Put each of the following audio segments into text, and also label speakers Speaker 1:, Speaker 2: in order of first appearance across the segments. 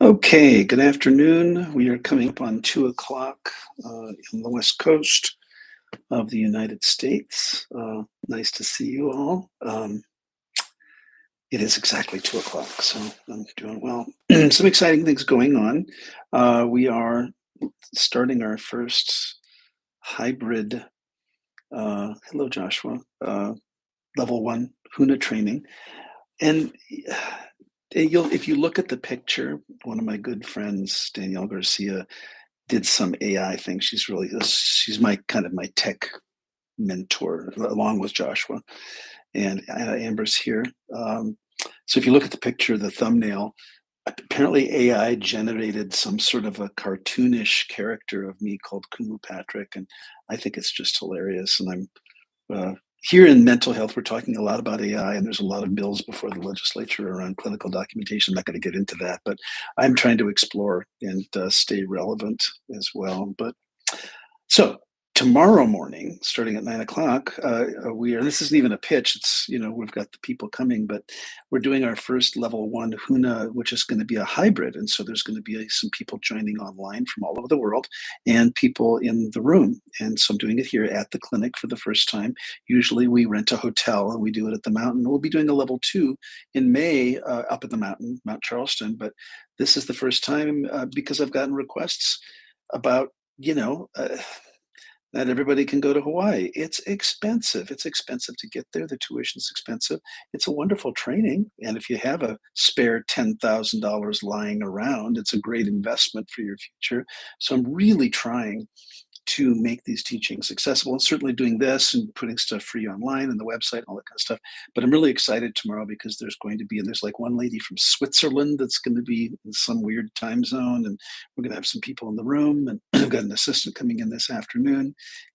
Speaker 1: Okay, good afternoon. We are coming up on 2 o'clock on the West Coast of the United States. Nice to see you all. It is exactly 2 o'clock, so I'm doing well. Some exciting things going on. We are starting our first hybrid, hello, Joshua, level one HUNA training. And if you look at the picture, one of my good friends, Danielle Garcia, did some AI thing. She's my kind of my tech mentor along with Joshua and Amber's here. So if you look at the picture, the thumbnail, apparently AI generated some sort of a cartoonish character of me called Kumu Patrick, and I think it's just hilarious. And here in mental health, we're talking a lot about AI, and there's a lot of bills before the legislature around clinical documentation. I'm not going to get into that, but I'm trying to explore and stay relevant as well. But so tomorrow morning, starting at 9 o'clock, this isn't even a pitch. It's, we've got the people coming, but we're doing our first level one HUNA, which is going to be a hybrid. And so there's going to be some people joining online from all over the world and people in the room. And so I'm doing it here at the clinic for the first time. Usually we rent a hotel and we do it at the mountain. We'll be doing a level two in May up at the mountain, Mount Charleston. But this is the first time because I've gotten requests about, not everybody can go to Hawaii. It's expensive. It's expensive to get there. The tuition's expensive. It's a wonderful training. And if you have a spare $10,000 lying around, it's a great investment for your future. So I'm really trying to make these teachings accessible, and certainly doing this and putting stuff free online and the website and all that kind of stuff. But I'm really excited tomorrow because there's like one lady from Switzerland that's going to be in some weird time zone, and we're going to have some people in the room, and I've got an assistant coming in this afternoon.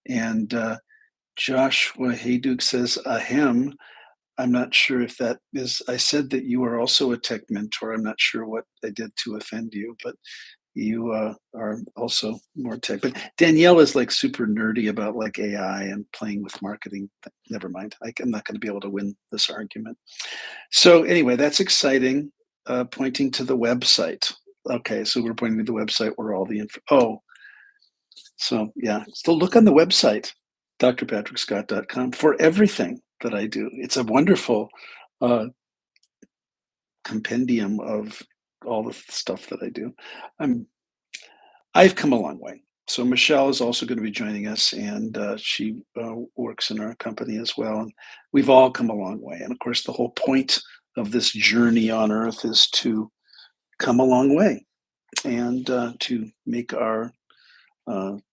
Speaker 1: And Joshua Hayduke says, ahem. I'm not sure if that is, I said that you are also a tech mentor. I'm not sure what I did to offend you, but you are also more tech. But Danielle is like super nerdy about like AI and playing with marketing. Never mind. I'm not going to be able to win this argument. So anyway, that's exciting. Pointing to the website. Okay, so we're pointing to the website where all the info. Oh, so yeah. So look on the website, drpatrickscott.com, for everything that I do. It's a wonderful compendium of all the stuff that I do. I've come a long way. So Michelle is also going to be joining us, and she works in our company as well. And we've all come a long way. And of course, the whole point of this journey on Earth is to come a long way and to make our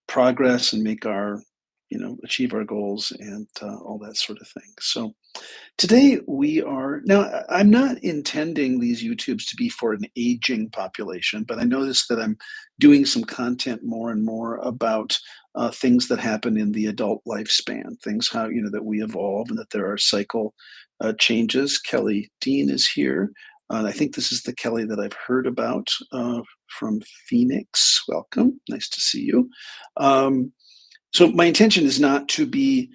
Speaker 1: progress and make our, achieve our goals and all that sort of thing. So today I'm not intending these YouTubes to be for an aging population, but I noticed that I'm doing some content more and more about things that happen in the adult lifespan, things how, that we evolve and that there are cycle changes. Kelly Dean is here. And I think this is the Kelly that I've heard about from Phoenix. Welcome. Nice to see you. So my intention is not to be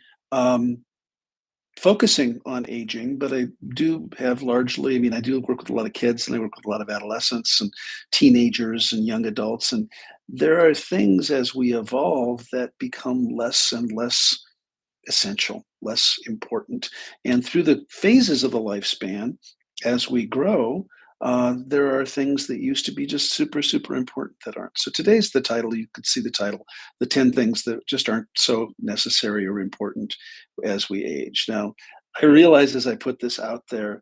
Speaker 1: focusing on aging, but I do have I do work with a lot of kids and I work with a lot of adolescents and teenagers and young adults. And there are things as we evolve that become less and less essential, less important. And through the phases of the lifespan, as we grow, there are things that used to be just super, super important that aren't. So today's the title, you could see the title, the 10 things that just aren't so necessary or important as we age. Now, I realize as I put this out there,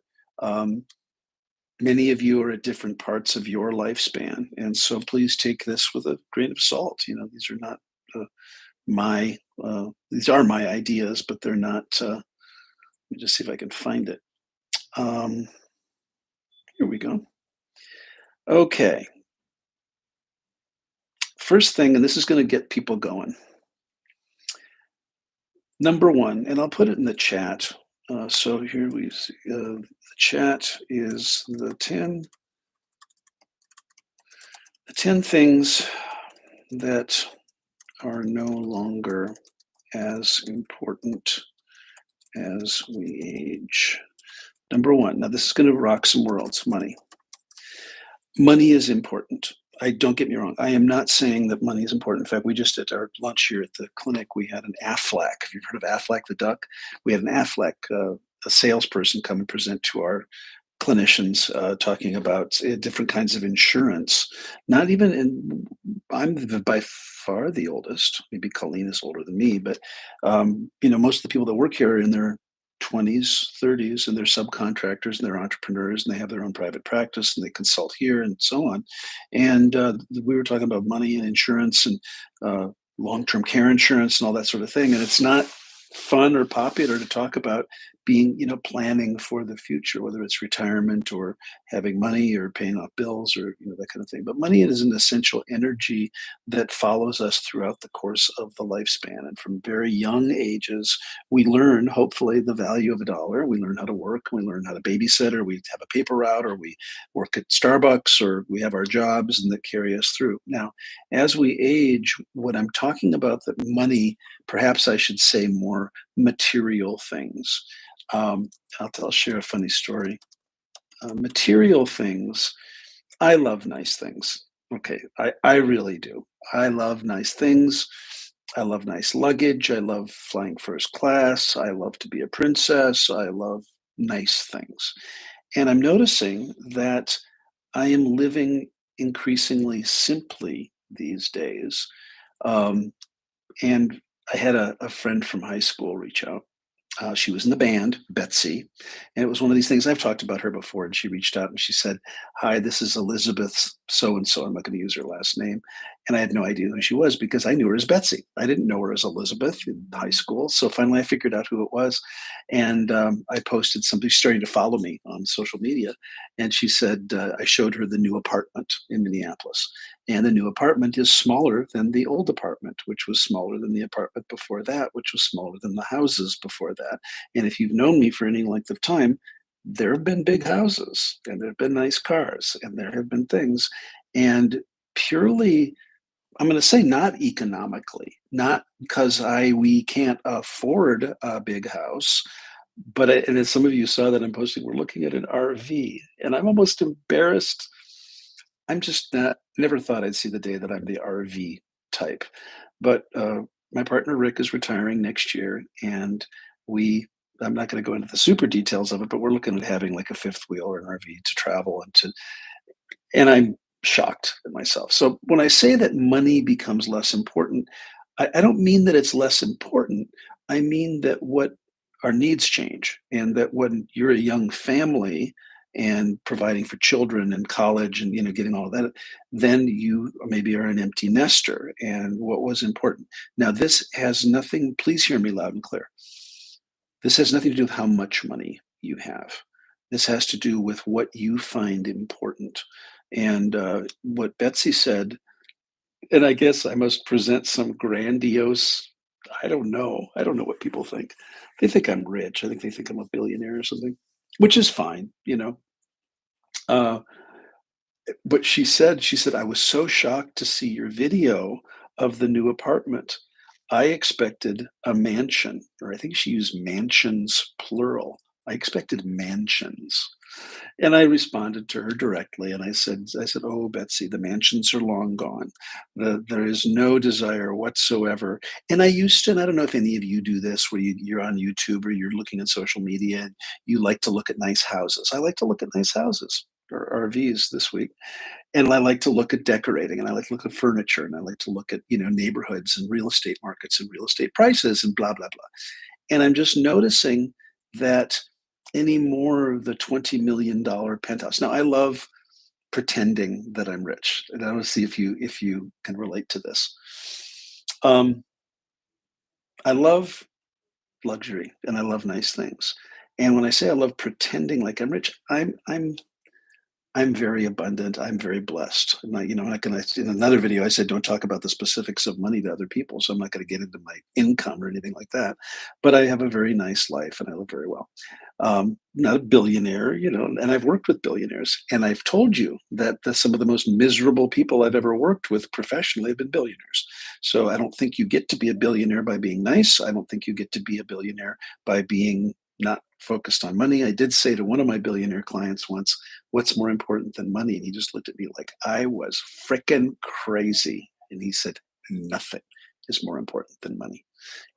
Speaker 1: many of you are at different parts of your lifespan. And so please take this with a grain of salt. These are not these are my ideas, but they're not, let me just see if I can find it. Here we go. Okay. First thing, and this is going to get people going. Number one, and I'll put it in the chat. So here we see, the chat is the 10 things that are no longer as important as we age. Number one, now this is going to rock some worlds, money. Money is important. I don't get me wrong. I am not saying that money is important. In fact, we just at our lunch here at the clinic, we had an Aflac. Have you heard of Aflac the duck? We had an Aflac, a salesperson come and present to our clinicians, talking about different kinds of insurance. Not even in, by far the oldest. Maybe Colleen is older than me, but most of the people that work here are in their 20s, 30s, and they're subcontractors and they're entrepreneurs and they have their own private practice and they consult here and so on. And we were talking about money and insurance and long-term care insurance and all that sort of thing. And it's not fun or popular to talk about being, planning for the future, whether it's retirement or having money or paying off bills or, that kind of thing. But money is an essential energy that follows us throughout the course of the lifespan. And from very young ages, we learn, hopefully, the value of a dollar. We learn how to work, we learn how to babysit, or we have a paper route, or we work at Starbucks, or we have our jobs and that carry us through. Now, as we age, what I'm talking about, that money, perhaps I should say more material things. I'll share a funny story. Material things, I love nice things. Okay, I really do. I love nice things. I love nice luggage. I love flying first class. I love to be a princess. I love nice things. And I'm noticing that I am living increasingly simply these days. Um, and I had a friend from high school reach out. She was in the band, Betsy, and it was one of these things. I've talked about her before, and she reached out and she said, "Hi, this is Elizabeth so and so." I'm not going to use her last name, and I had no idea who she was because I knew her as Betsy. I didn't know her as Elizabeth in high school. So finally, I figured out who it was, and I posted something. She's starting to follow me on social media, and she said I showed her the new apartment in Minneapolis, and the new apartment is smaller than the old apartment, which was smaller than the apartment before that, which was smaller than the houses before that. And if you've known me for any length of time, there have been big houses and there have been nice cars and there have been things. And purely, I'm going to say not economically, not because we can't afford a big house, but and as some of you saw that I'm posting, we're looking at an RV, and I'm almost embarrassed. I'm just not, never thought I'd see the day that I'm the RV type. But my partner Rick is retiring next year, and we, I'm not going to go into the super details of it, but we're looking at having like a fifth wheel or an RV to travel and I'm shocked at myself. So when I say that money becomes less important, I don't mean that it's less important. I mean that what our needs change, and that when you're a young family and providing for children and college and getting all of that, then you maybe are an empty nester. And what was important. Now, this has nothing. Please hear me loud and clear. This has nothing to do with how much money you have. This has to do with what you find important. And what Betsy said, and I guess I must present some grandiose, I don't know. I don't know what people think. They think I'm rich. I think they think I'm a billionaire or something, which is fine. Uh, but she said, "I was so shocked to see your video of the new apartment. I expected a mansion," or I think she used mansions plural. I expected mansions. And I responded to her directly and I said, "Oh, Betsy, the mansions are long gone. There is no desire whatsoever." And I used to, and I don't know if any of you do this, where you're on YouTube or you're looking at social media and you like to look at nice houses. I like to look at nice houses or RVs this week. And I like to look at decorating and I like to look at furniture and I like to look at, neighborhoods and real estate markets and real estate prices and blah, blah, blah. And I'm just noticing that any more of the $20 million penthouse. Now, I love pretending that I'm rich, and I want to see if you can relate to this. Um, I love luxury and I love nice things. And when I say I love pretending like I'm rich, I'm very abundant. I'm very blessed. I'm not going to, in another video, I said, don't talk about the specifics of money to other people. So I'm not going to get into my income or anything like that. But I have a very nice life and I live very well. Not a billionaire, and I've worked with billionaires. And I've told you that some of the most miserable people I've ever worked with professionally have been billionaires. So I don't think you get to be a billionaire by being nice. I don't think you get to be a billionaire by being not focused on money. I did say to one of my billionaire clients once, "What's more important than money?" And he just looked at me like I was frickin' crazy. And he said, "Nothing is more important than money."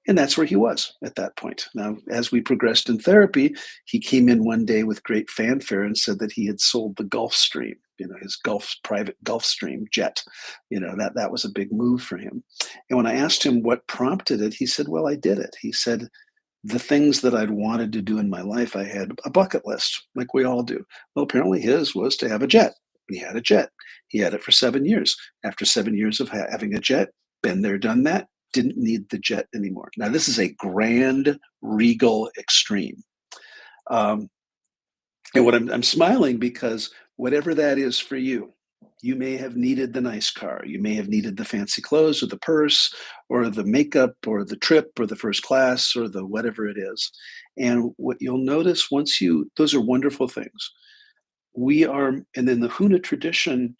Speaker 1: And that's where he was at that point. Now, as we progressed in therapy, he came in one day with great fanfare and said that he had sold the Gulfstream, his private Gulfstream jet. That was a big move for him. And when I asked him what prompted it, he said, "Well, I did it." He said, "The things that I'd wanted to do in my life, I had a bucket list, like we all do." Well, apparently his was to have a jet. He had a jet. He had it for 7 years. After 7 years of having a jet, been there, done that, didn't need the jet anymore. Now, this is a grand, regal extreme. Um, and I'm smiling because whatever that is for you, you may have needed the nice car. You may have needed the fancy clothes or the purse or the makeup or the trip or the first class or the whatever it is. And what you'll notice those are wonderful things. And in the Huna tradition,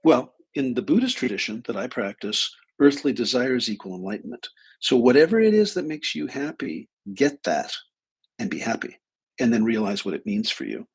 Speaker 1: well, in the Buddhist tradition that I practice, earthly desires equal enlightenment. So whatever it is that makes you happy, get that and be happy, and then realize what it means for you.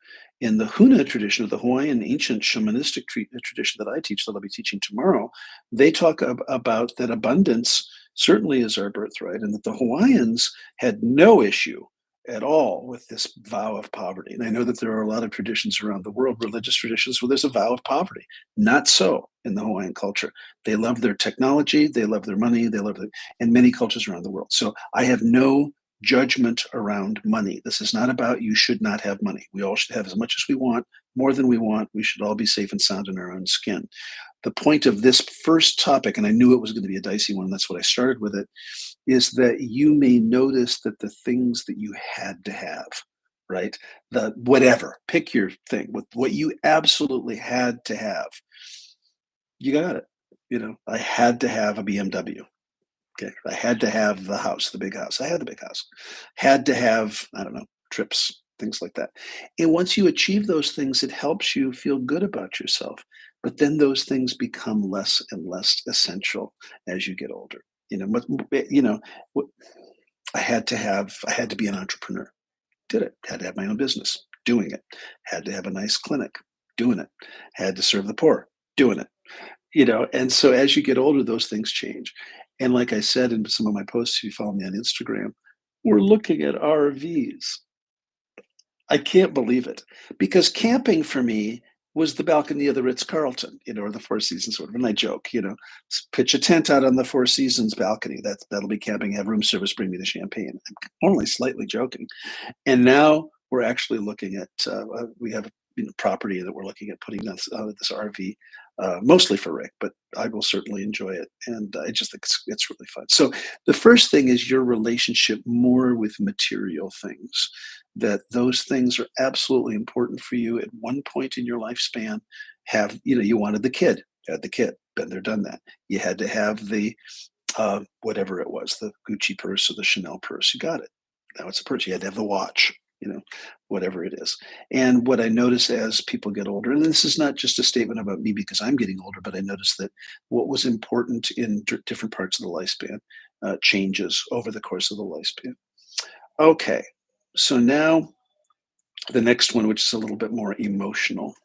Speaker 1: In the Huna tradition, of the Hawaiian ancient shamanistic tradition that I teach, that I'll be teaching tomorrow, they talk about that abundance certainly is our birthright, and that the Hawaiians had no issue at all with this vow of poverty. And I know that there are a lot of traditions around the world, religious traditions, where there's a vow of poverty. Not so in the Hawaiian culture. They love their technology, they love their money, and many cultures around the world. So I have no judgment around money. This is not about you should not have money. We all should have as much as we want, more than we want. We should all be safe and sound in our own skin. The point of this first topic, and I knew it was going to be a dicey one, that's what I started with it, is that you may notice that the things that you had to have, right? The whatever, pick your thing, with what you absolutely had to have, you got it. I had to have a BMW. Okay. I had to have the house, the big house. I had the big house. Had to have, I don't know, trips, things like that. And once you achieve those things, it helps you feel good about yourself. But then those things become less and less essential as you get older. What I had to be an entrepreneur. Did it. Had to have my own business. Doing it. Had to have a nice clinic. Doing it. Had to serve the poor. Doing it. And so as you get older, those things change. And like I said in some of my posts, if you follow me on Instagram, we're looking at RVs. I can't believe it, because camping for me was the balcony of the Ritz-Carlton, or the Four Seasons, sort of. And I joke, pitch a tent out on the Four Seasons balcony. That'll be camping. Have room service. Bring me the champagne. I'm only slightly joking. And now we're actually looking at. We have property that we're looking at putting this RV, mostly for Rick, but I will certainly enjoy it, and I just think it's really fun. So the first thing is your relationship more with material things. That those things are absolutely important for you at one point in your lifespan. You wanted the kid, had the kid, been there, done that. You had to have the whatever it was, the Gucci purse or the Chanel purse. You got it. Now it's a purse. You had to have the watch, whatever it is. And what I notice as people get older, and this is not just a statement about me because I'm getting older, but I notice that what was important in different parts of the lifespan changes over the course of the lifespan. Okay, so now the next one, which is a little bit more emotional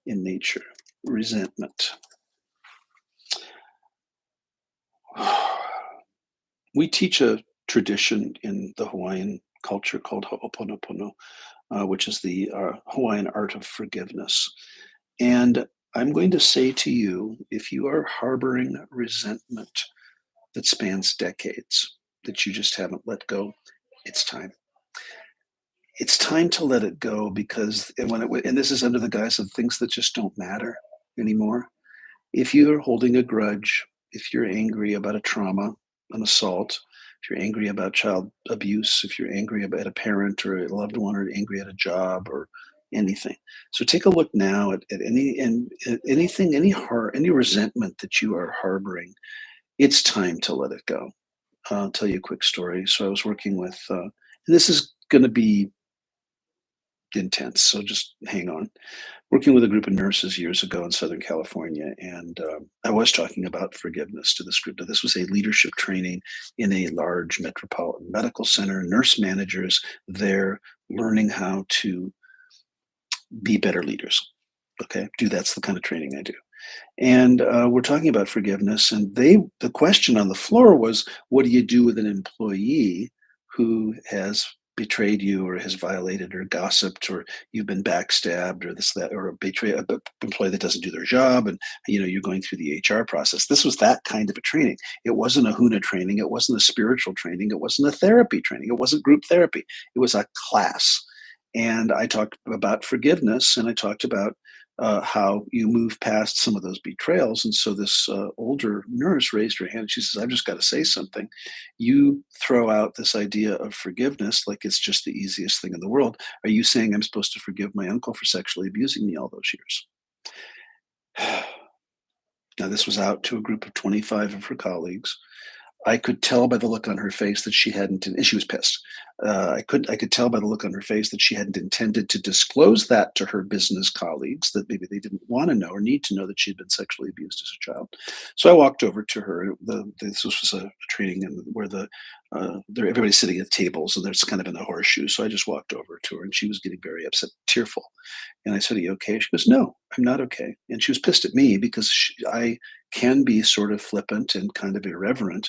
Speaker 1: in nature, resentment. We teach a tradition in the Hawaiian culture called Ho'oponopono, which is the Hawaiian art of forgiveness. And I'm going to say to you, if you are harboring resentment that spans decades, that you just haven't let go, it's time. It's time to let it go, because and this is under the guise of things that just don't matter anymore. If you're holding a grudge, if you're angry about a trauma, an assault, if you're angry about child abuse, if you're angry about a parent or a loved one, or angry at a job or anything. So take a look now at anything, any resentment that you are harboring. It's time to let it go. I'll tell you a quick story. So I was working with, and this is going to be intense, so just hang on. Working with a group of nurses years ago in Southern California, and I was talking about forgiveness to this group. Now, this was a leadership training in a large metropolitan medical center. Nurse managers there learning how to be better leaders. Okay, do that's the kind of training I do. And we're talking about forgiveness, and the question on the floor was, what do you do with an employee who has betrayed you or has violated or gossiped or you've been backstabbed or this that or a employee that doesn't do their job, and you're going through the HR process. This was that kind of a training. It wasn't a HUNA training, it wasn't a spiritual training, it wasn't a therapy training, it wasn't group therapy, it was a class. And I talked about forgiveness, and I talked about how you move past some of those betrayals. And so this older nurse raised her hand. She says, "I've just got to say something. You throw out this idea of forgiveness like it's just the easiest thing in the world. Are you saying I'm supposed to forgive my uncle for sexually abusing me all those years?" Now, this was out to a group of 25 of her colleagues. I could tell by the look on her face that she hadn't, and she was pissed. I could tell by the look on her face that she hadn't intended to disclose that to her business colleagues, that maybe they didn't want to know or need to know that she'd been sexually abused as a child. So I walked over to her. This was a training where everybody's sitting at tables and there's kind of in a horseshoe. So I just walked over to her, and she was getting very upset, tearful. And I said, "Are you okay?" She goes, "No, I'm not okay." And she was pissed at me because I can be sort of flippant and kind of irreverent.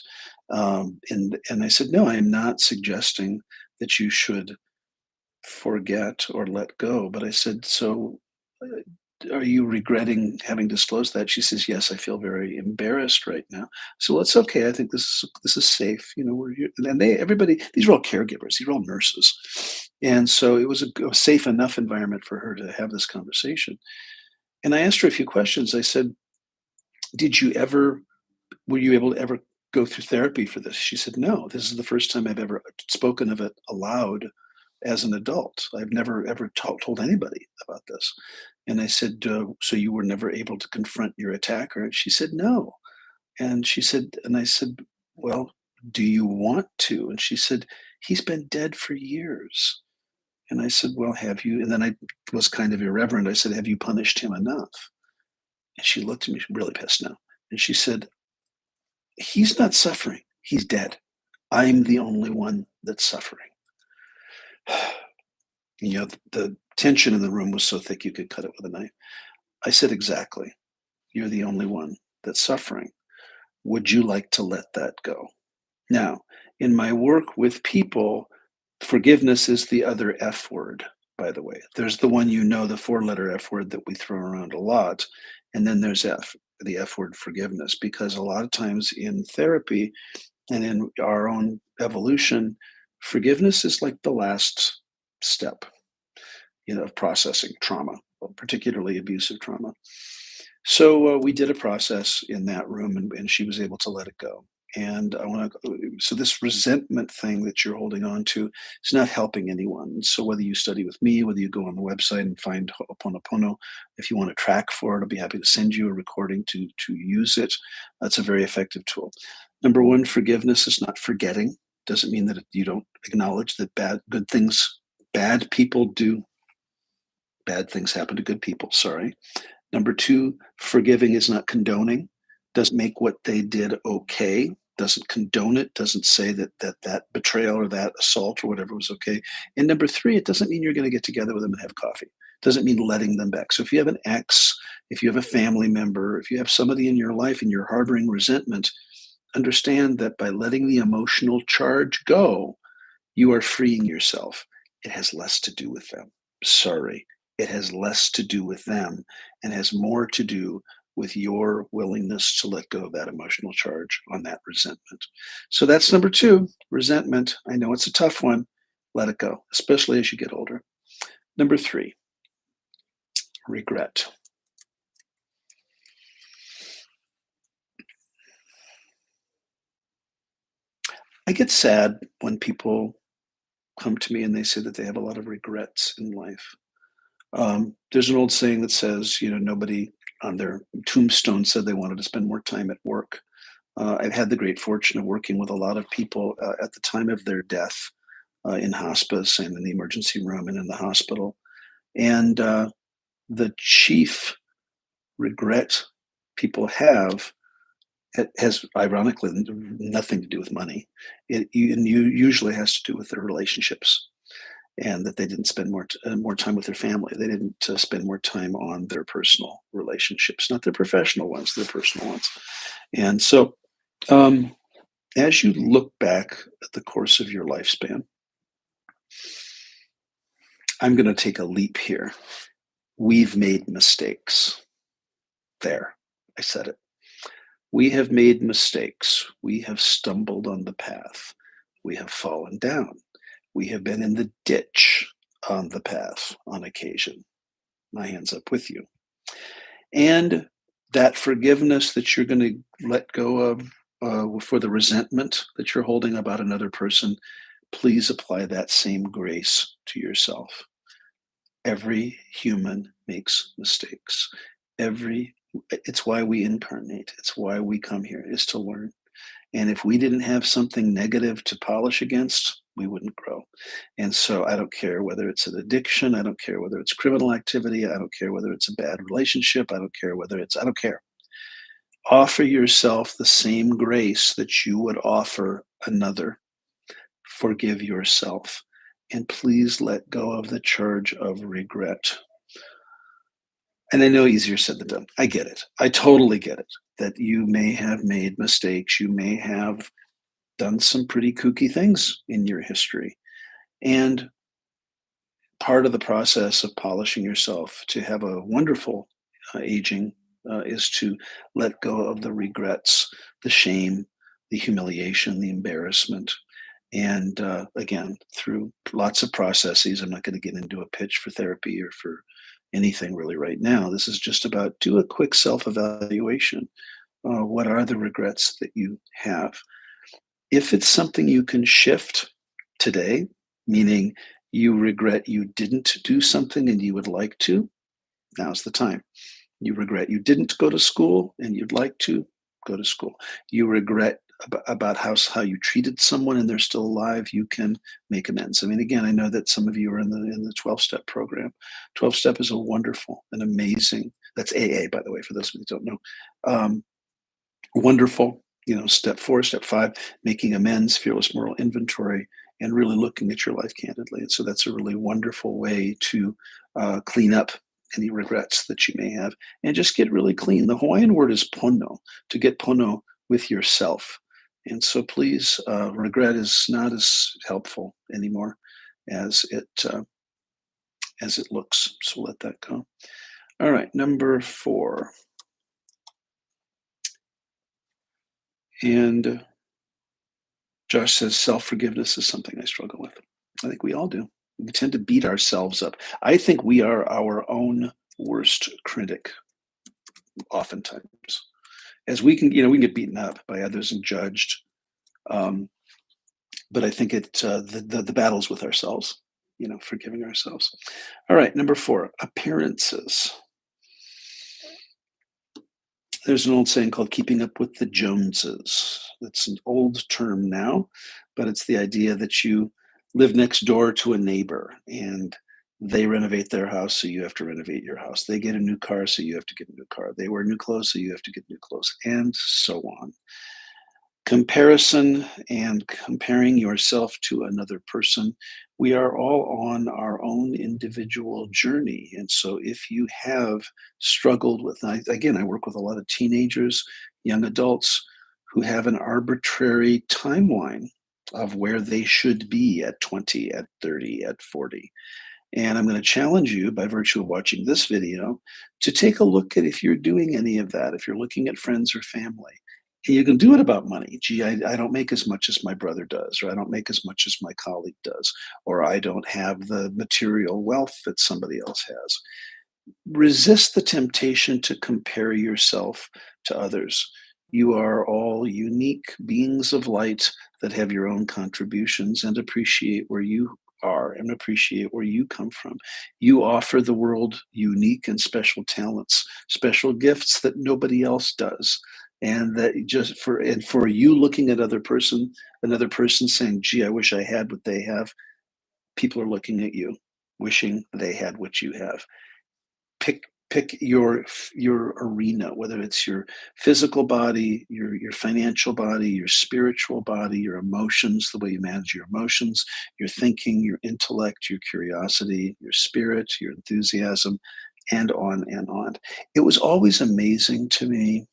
Speaker 1: And I said, "No, I am not suggesting that you should forget or let go." But I said, "So, are you regretting having disclosed that?" She says, "Yes, I feel very embarrassed right now." So, well, it's okay. I think this is safe. We're here, and everybody. These are all caregivers. These are all nurses, and so it was a safe enough environment for her to have this conversation. And I asked her a few questions. I said, "Did you ever were you able to ever go through therapy for this?" She said, "No, this is the first time I've ever spoken of it aloud as an adult. I've never ever told anybody about this." And I said, "So you were never able to confront your attacker?" And she said, "No." And I said, "Well, do you want to?" And she said, "He's been dead for years." And I said, "Well, have you?" And then I was kind of irreverent. I said, "Have you punished him enough?" And she looked at me really pissed now. And she said, "He's not suffering. He's dead. I'm the only one that's suffering." The tension in the room was so thick you could cut it with a knife. I said, "Exactly. You're the only one that's suffering. Would you like to let that go?" Now, in my work with people, forgiveness is the other F word, by the way. There's the one, the four-letter F word that we throw around a lot. And then there's the F word, forgiveness, because a lot of times in therapy and in our own evolution, forgiveness is like the last step, of processing trauma, particularly abusive trauma. So we did a process in that room, and she was able to let it go. And I want to, so this resentment thing that you're holding on to is not helping anyone. So whether you study with me, whether you go on the website and find Ho'oponopono, if you want to track for it, I'll be happy to send you a recording to use it. That's a very effective tool. Number one, forgiveness is not forgetting. Doesn't mean that you don't acknowledge that bad people do bad things happen to good people. Sorry. Number two, forgiving is not condoning. Doesn't make what they did okay. Doesn't condone it. Doesn't say that betrayal or that assault or whatever was okay. And number three, it doesn't mean you're going to get together with them and have coffee. Doesn't mean letting them back. So if you have an ex, if you have a family member, if you have somebody in your life and you're harboring resentment, understand that by letting the emotional charge go, you are freeing yourself. It has less to do with them. Sorry. It has less to do with them and has more to do with your willingness to let go of that emotional charge on that resentment. So that's number two, resentment. I know it's a tough one. Let it go, especially as you get older. Number three, regret. I get sad when people come to me and they say that they have a lot of regrets in life. There's an old saying that says, nobody on their tombstone said they wanted to spend more time at work. I've had the great fortune of working with a lot of people at the time of their death in hospice and in the emergency room and in the hospital. And the chief regret people have has ironically nothing to do with money. Usually has to do with their relationships, and that they didn't spend more time with their family. They didn't spend more time on their personal relationships, not their professional ones, their personal ones. And so, um, as you look back at the course of your lifespan, I'm going to take a leap here. We've made mistakes. There, I said it. We have made mistakes. We have stumbled on the path. We have fallen down. We have been in the ditch on the path on occasion. My hands up with you. And that forgiveness that you're going to let go of for the resentment that you're holding about another person, please apply that same grace to yourself. Every human makes mistakes. It's why we incarnate. It's why we come here, is to learn. And if we didn't have something negative to polish against, we wouldn't grow. And so I don't care whether it's an addiction. I don't care whether it's criminal activity. I don't care whether it's a bad relationship. I don't care I don't care. Offer yourself the same grace that you would offer another. Forgive yourself. And please let go of the charge of regret. And I know easier said than done. I get it. I totally get it. That you may have made mistakes. You may have done some pretty kooky things in your history. And part of the process of polishing yourself to have a wonderful aging is to let go of the regrets, the shame, the humiliation, the embarrassment. And again, through lots of processes, I'm not going to get into a pitch for therapy or for anything really right now. This is just about do a quick self evaluation. What are the regrets that you have? If it's something you can shift today, meaning you regret you didn't do something and you would like to, now's the time. You regret you didn't go to school and you'd like to go to school. You regret about how you treated someone and they're still alive, you can make amends. I mean, again, I know that some of you are in the 12-step program. 12-step is a wonderful and amazing, that's AA, by the way, for those of you who don't know. Wonderful, step 4, step 5, making amends, fearless moral inventory, and really looking at your life candidly. And so that's a really wonderful way to clean up any regrets that you may have and just get really clean. The Hawaiian word is pono, to get pono with yourself. And so please, regret is not as helpful anymore as it looks. So let that go. All right, number 4. And Josh says self-forgiveness is something I struggle with. I think we all do. We tend to beat ourselves up. I think we are our own worst critic oftentimes. As we can get beaten up by others and judged. But I think the battle's with ourselves, forgiving ourselves. All right, number 4, appearances. There's an old saying called keeping up with the Joneses. That's an old term now, but it's the idea that you live next door to a neighbor and they renovate their house, so you have to renovate your house. They get a new car, so you have to get a new car. They wear new clothes, so you have to get new clothes, and so on. Comparison and comparing yourself to another person, we are all on our own individual journey. And so if you have struggled with, I work with a lot of teenagers, young adults who have an arbitrary timeline of where they should be at 20, at 30, at 40. And I'm going to challenge you, by virtue of watching this video, to take a look at if you're doing any of that, if you're looking at friends or family. You can do it about money. Gee, I don't make as much as my brother does, or I don't make as much as my colleague does, or I don't have the material wealth that somebody else has. Resist the temptation to compare yourself to others. You are all unique beings of light that have your own contributions, and appreciate where you are and appreciate where you come from. You offer the world unique and special talents, special gifts that nobody else does. And that for you looking at another person saying, gee, I wish I had what they have, people are looking at you. wishing they had what you have. Pick your arena, whether it's your physical body, your financial body, your spiritual body, your emotions, the way you manage your emotions, your thinking, your intellect, your curiosity, your spirit, your enthusiasm, and on and on. It was always amazing to me.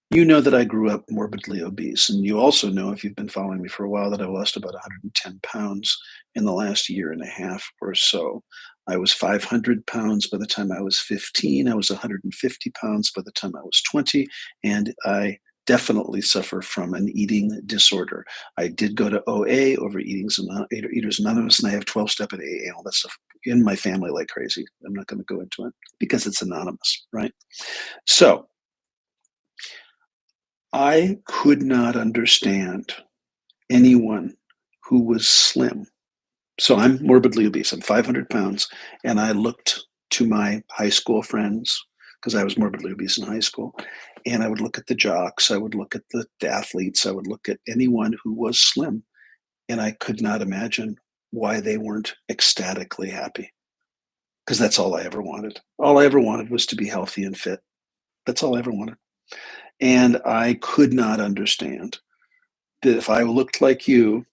Speaker 1: You know that I grew up morbidly obese, and you also know, if you've been following me for a while, that I lost about 110 pounds in the last year and a half or so. I was 500 pounds by the time I was 15. I was 150 pounds by the time I was 20, and I definitely suffer from an eating disorder. I did go to OA, Eaters Anonymous, and I have 12-step and AA and all that stuff in my family like crazy. I'm not going to go into it because it's anonymous, right? So I could not understand anyone who was slim. So I'm morbidly obese. I'm 500 pounds. And I looked to my high school friends because I was morbidly obese in high school. And I would look at the jocks. I would look at the athletes. I would look at anyone who was slim. And I could not imagine why they weren't ecstatically happy, because that's all I ever wanted. All I ever wanted was to be healthy and fit. That's all I ever wanted. And I could not understand that if I looked like you,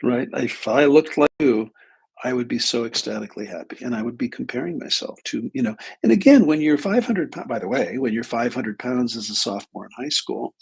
Speaker 1: right? If I looked like you, I would be so ecstatically happy, and I would be comparing myself to, and again, when you're 500 pounds, by the way, when you're 500 pounds as a sophomore in high school,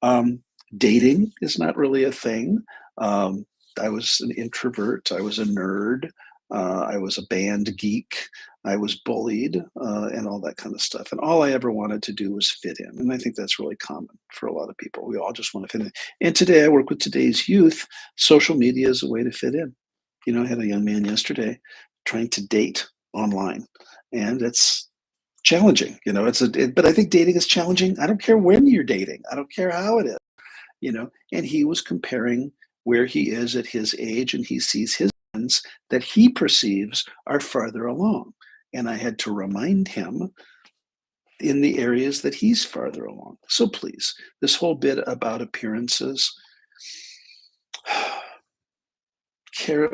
Speaker 1: um, dating is not really a thing. Um, I was an introvert. I was a nerd. I was a band geek. I was bullied and all that kind of stuff. And all I ever wanted to do was fit in. And I think that's really common for a lot of people. We all just want to fit in. And today I work with today's youth. Social media is a way to fit in. I had a young man yesterday trying to date online, and it's challenging. But I think dating is challenging. I don't care when you're dating. I don't care how it is, and he was comparing where he is at his age, and he sees his friends that he perceives are farther along. And I had to remind him in the areas that he's farther along. So please, this whole bit about appearances, care,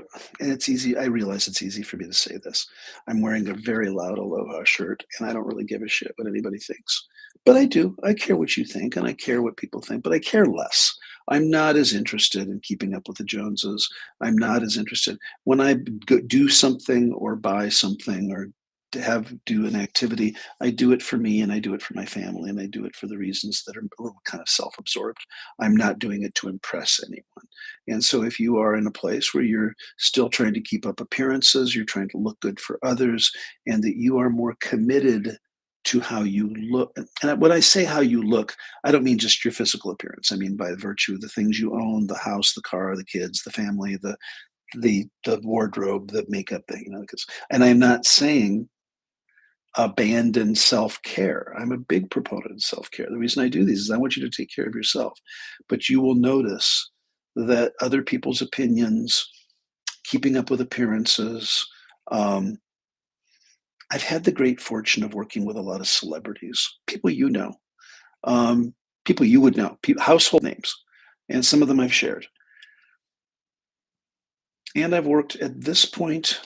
Speaker 1: and it's easy. I realize it's easy for me to say this. I'm wearing a very loud Aloha shirt, and I don't really give a shit what anybody thinks. But I do. I care what you think, and I care what people think, but I care less. I'm not as interested in keeping up with the Joneses. I'm not as interested when I do something or buy something or to do an activity. I do it for me, and I do it for my family, and I do it for the reasons that are a little kind of self-absorbed. I'm not doing it to impress anyone. And so if you are in a place where you're still trying to keep up appearances, you're trying to look good for others, and that you are more committed to how you look. And when I say how you look, I don't mean just your physical appearance. I mean by virtue of the things you own, the house, the car, the kids, the family, the wardrobe, the makeup, and I'm not saying abandon self-care. I'm a big proponent of self-care. The reason I do these is I want you to take care of yourself. But you will notice that other people's opinions, keeping up with appearances. Um, I've had the great fortune of working with a lot of celebrities, people um, people you would know, household names, and some of them I've shared. And I've worked at this point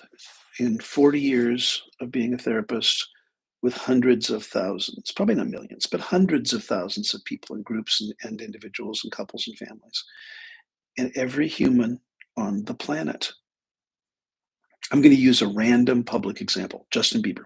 Speaker 1: in 40 years of being a therapist with hundreds of thousands, probably not millions, but hundreds of thousands of people in groups and individuals and couples and families. And every human on the planet. I'm going to use a random public example, Justin Bieber.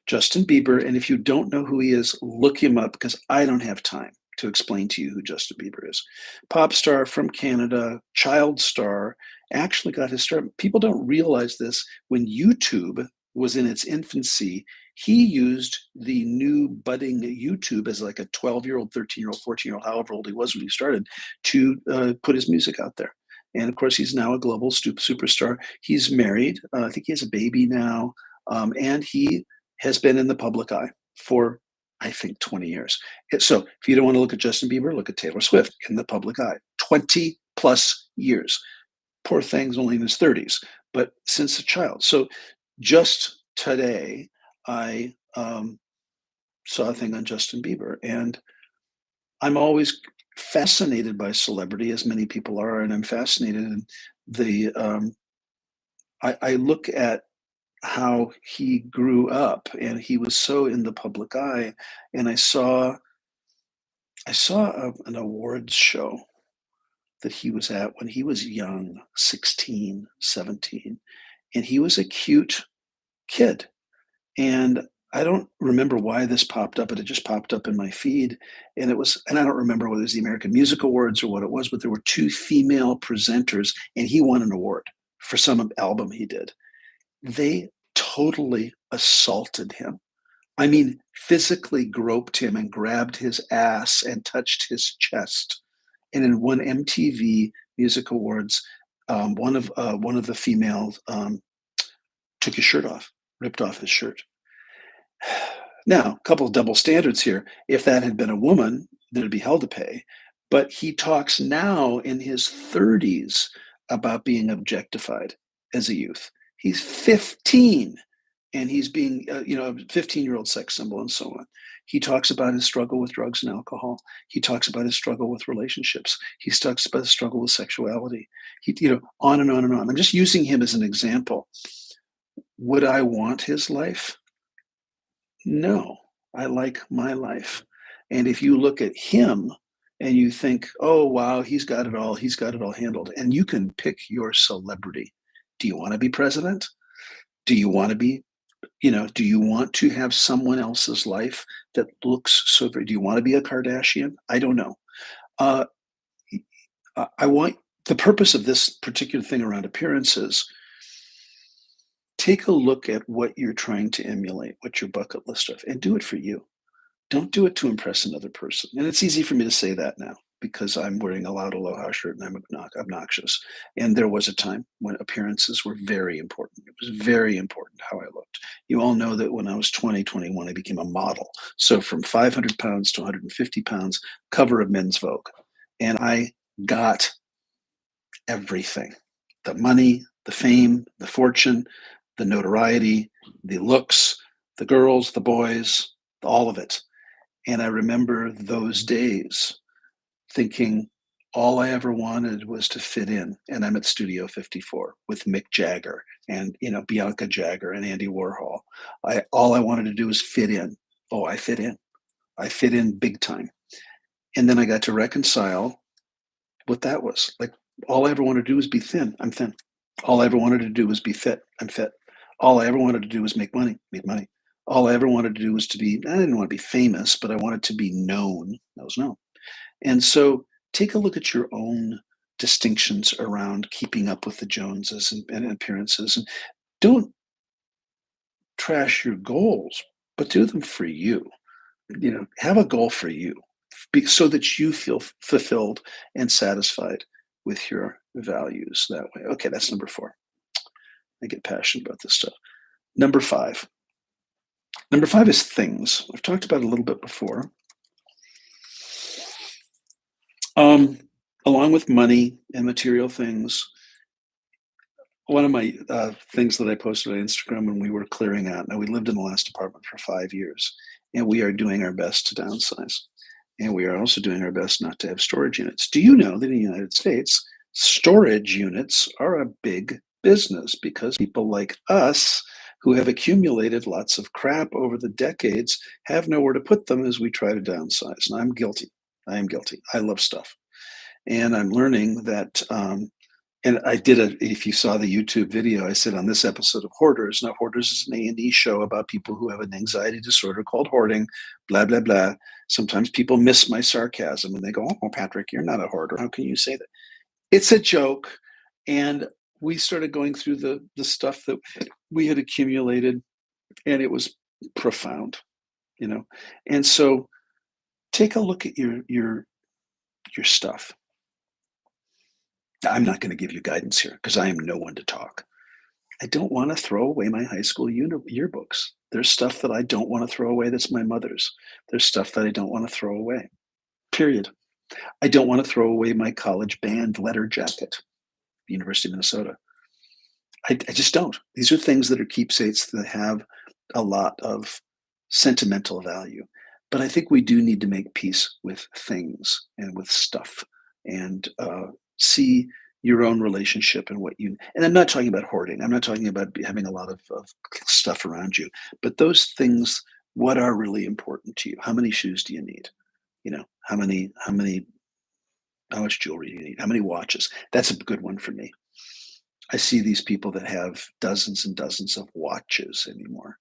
Speaker 1: Justin Bieber, and if you don't know who he is, look him up because I don't have time to explain to you who Justin Bieber is. Pop star from Canada, child star, actually got his start. People don't realize this. When YouTube was in its infancy, he used the new budding YouTube as like a 12-year-old, 13-year-old, 14-year-old, however old he was when he started, to put his music out there. And of course, he's now a global superstar. He's married. I think he has a baby now. And he has been in the public eye for, I think, 20 years. So if you don't want to look at Justin Bieber, look at Taylor Swift in the public eye. 20 plus years. Poor thing's only in his 30s, but since a child. So just today, I saw a thing on Justin Bieber, and I'm always fascinated by celebrity, as many people are, and I'm fascinated in the I look at how he grew up, and he was so in the public eye, and I saw an awards show that he was at when he was young, 16, 17, and he was a cute kid. And I don't remember why this popped up, but it just popped up in my feed. And I don't remember whether it was the American Music Awards or what it was, but there were two female presenters, and he won an award for some album he did. They totally assaulted him. I mean, physically groped him and grabbed his ass and touched his chest. And in one MTV Music Awards, one of the females took his shirt off, ripped off his shirt. Now, a couple of double standards here. If that had been a woman, there'd be hell to pay. But he talks now in his 30s about being objectified as a youth. He's 15 and he's being, a 15-year-old sex symbol and so on. He talks about his struggle with drugs and alcohol. He talks about his struggle with relationships. He talks about his struggle with sexuality. On and on and on. I'm just using him as an example. Would I want his life? No, I like my life. And if you look at him and you think, oh, wow, he's got it all handled, and you can pick your celebrity. Do you want to be president? Do you want to be, do you want to have someone else's life that looks so very, do you want to be a Kardashian? I don't know. Uh, I want the purpose of this particular thing around appearances. Take a look at what you're trying to emulate, what's your bucket list of, and do it for you. Don't do it to impress another person. And it's easy for me to say that now because I'm wearing a loud aloha shirt and I'm obnoxious. And there was a time when appearances were very important. It was very important how I looked. You all know that when I was 20, 21, I became a model. So from 500 pounds to 150 pounds, cover of Men's Vogue. And I got everything: the money, the fame, the fortune, the notoriety, the looks, the girls, the boys, all of it. And I remember those days thinking all I ever wanted was to fit in. And I'm at Studio 54 with Mick Jagger and, Bianca Jagger and Andy Warhol. All I wanted to do was fit in. Oh, I fit in. I fit in big time. And then I got to reconcile what that was. Like, all I ever wanted to do was be thin. I'm thin. All I ever wanted to do was be fit. I'm fit. All I ever wanted to do was make money. Make money. All I ever wanted to do was I didn't want to be famous, but I wanted to be known. That was known. And so take a look at your own distinctions around keeping up with the Joneses and appearances. And don't trash your goals, but do them for you. Have a goal for you so that you feel fulfilled and satisfied with your values that way. Okay, that's number 4. I get passionate about this stuff. Number 5. Number 5 is things. I've talked about it a little bit before. Along with money and material things, one of my things that I posted on Instagram when we were clearing out, now we lived in the last apartment for 5 years, and we are doing our best to downsize. And we are also doing our best not to have storage units. Do you know that in the United States, storage units are a big business because people like us who have accumulated lots of crap over the decades have nowhere to put them as we try to downsize. And I'm guilty. I am guilty. I love stuff. And I'm learning that, and I did if you saw the YouTube video, I said on this episode of Hoarders. Now, Hoarders is an A&E show about people who have an anxiety disorder called hoarding, blah, blah, blah. Sometimes people miss my sarcasm and they go, oh, Patrick, you're not a hoarder. How can you say that? It's a joke. And we started going through the stuff that we had accumulated, and it was profound, And so take a look at your stuff. I'm not going to give you guidance here because I am no one to talk. I don't want to throw away my high school yearbooks. There's stuff that I don't want to throw away that's my mother's. There's stuff that I don't want to throw away, period. I don't want to throw away my college band letter jacket, University of Minnesota. I just don't. These are things that are keepsakes that have a lot of sentimental value. But I think we do need to make peace with things and with stuff and see your own relationship and what you, and I'm not talking about hoarding. I'm not talking about having a lot of stuff around you, but those things, what are really important to you? How many shoes do you need? How much jewelry do you need? How many watches? That's a good one for me. I see these people that have dozens and dozens of watches anymore.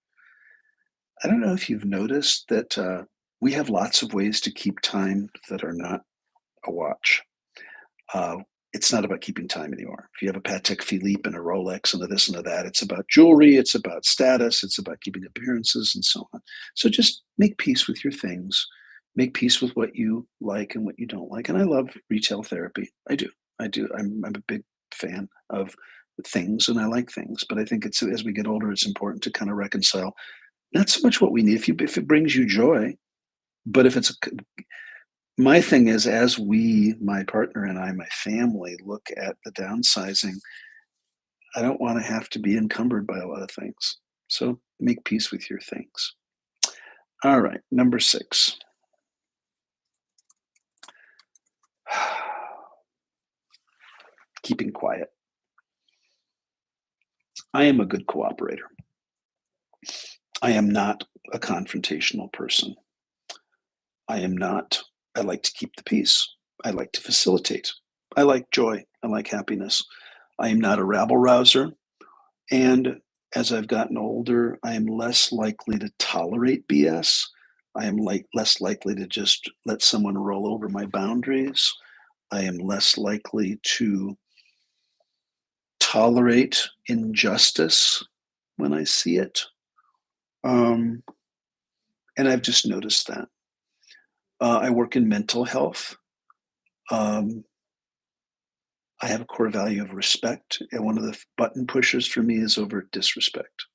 Speaker 1: I don't know if you've noticed that we have lots of ways to keep time that are not a watch. Uh, it's not about keeping time anymore. If you have a Patek Philippe and a Rolex and a this and a that, it's about jewelry, it's about status, it's about keeping appearances and so on. So just make peace with your things. Make peace with what you like and what you don't like. And I love retail therapy. I do. I do. I'm a big fan of things and I like things. But I think it's as we get older, it's important to kind of reconcile not so much what we need. If it brings you joy, but if it's my thing is, as we, my partner and I, my family, look at the downsizing, I don't want to have to be encumbered by a lot of things. So make peace with your things. All right, number 6. Keeping quiet. I am a good cooperator. I am not a confrontational person. I am not, I like to keep the peace. I like to facilitate. I like joy. I like happiness. I am not a rabble rouser. And as I've gotten older, I am less likely to tolerate BS. I am less likely to just let someone roll over my boundaries. I am less likely to tolerate injustice when I see it. Um, and I've just noticed that. I work in mental health. Um, I have a core value of respect, and one of the button pushers for me is over disrespect.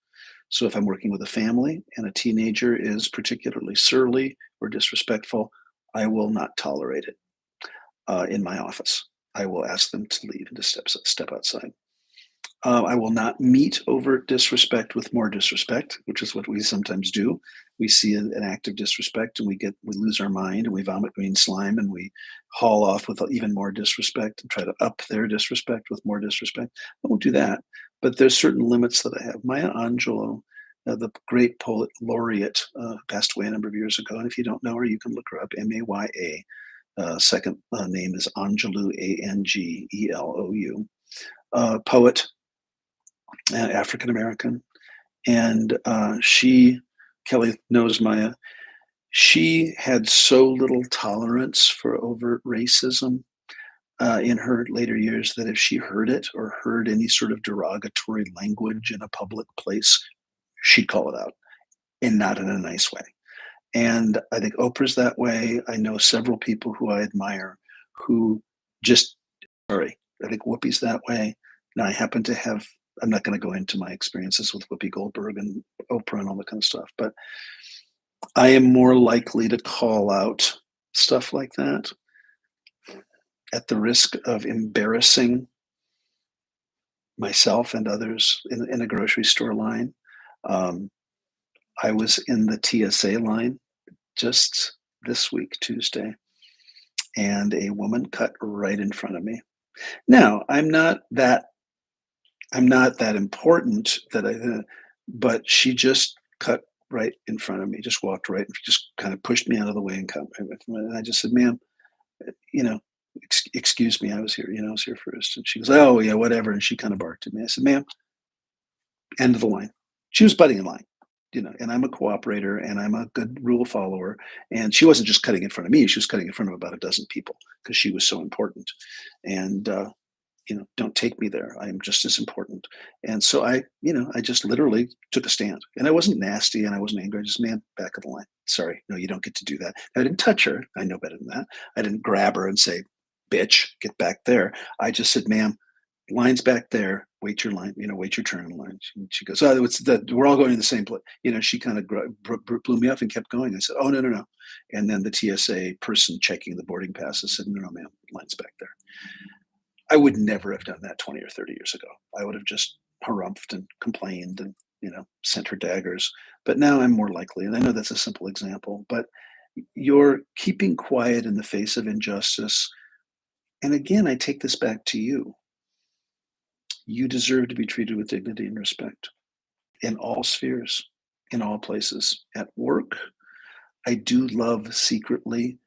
Speaker 1: So if I'm working with a family and a teenager is particularly surly or disrespectful, I will not tolerate it in my office. I will ask them to leave and to step outside. I will not meet overt disrespect with more disrespect, which is what we sometimes do. We see an act of disrespect and we lose our mind and we vomit green slime and we haul off with even more disrespect and try to up their disrespect with more disrespect. I won't do that, but there's certain limits that I have. Maya Angelou, the great poet laureate, passed away a number of years ago. And if you don't know her, you can look her up. Maya. Second name is Angelou, Angelou. Poet, African American, and Kelly knows Maya. She had so little tolerance for overt racism in her later years that if she heard it or heard any sort of derogatory language in a public place, she'd call it out, and not in a nice way. And I think Oprah's that way. I know several people who I admire who just, sorry, I think Whoopi's that way. Now, I'm not going to go into my experiences with Whoopi Goldberg and Oprah and all that kind of stuff, but I am more likely to call out stuff like that at the risk of embarrassing myself and others in a grocery store line. Um, I was in the TSA line just this week, Tuesday, and a woman cut right in front of me. Now, I'm not that important but she just cut right in front of me, just walked right, just kind of pushed me out of the way and cut right with me. And I just said, ma'am, you know, excuse me, I was here first. And she goes, oh yeah, whatever. And she kind of barked at me. I said, ma'am, end of the line. She was butting in line, and I'm a cooperator and I'm a good rule follower. And she wasn't just cutting in front of me, she was cutting in front of about a dozen people because she was so important. And don't take me there. I am just as important. And so I just literally took a stand. And I wasn't nasty and I wasn't angry. I just, man, back of the line. Sorry, no, you don't get to do that. I didn't touch her. I know better than that. I didn't grab her and say, bitch, get back there. I just said, ma'am, line's back there. Wait your line, wait your turn in line. She goes, oh, we're all going to the same place. She kind of blew me off and kept going. I said, oh, no, no, no. And then the TSA person checking the boarding passes said, no, no, ma'am, line's back there. I would never have done that 20 or 30 years ago. I would have just harumphed and complained and, sent her daggers. But now I'm more likely, and I know that's a simple example, but you're keeping quiet in the face of injustice. And again, I take this back to you. You deserve to be treated with dignity and respect in all spheres, in all places. At work, I do love secretly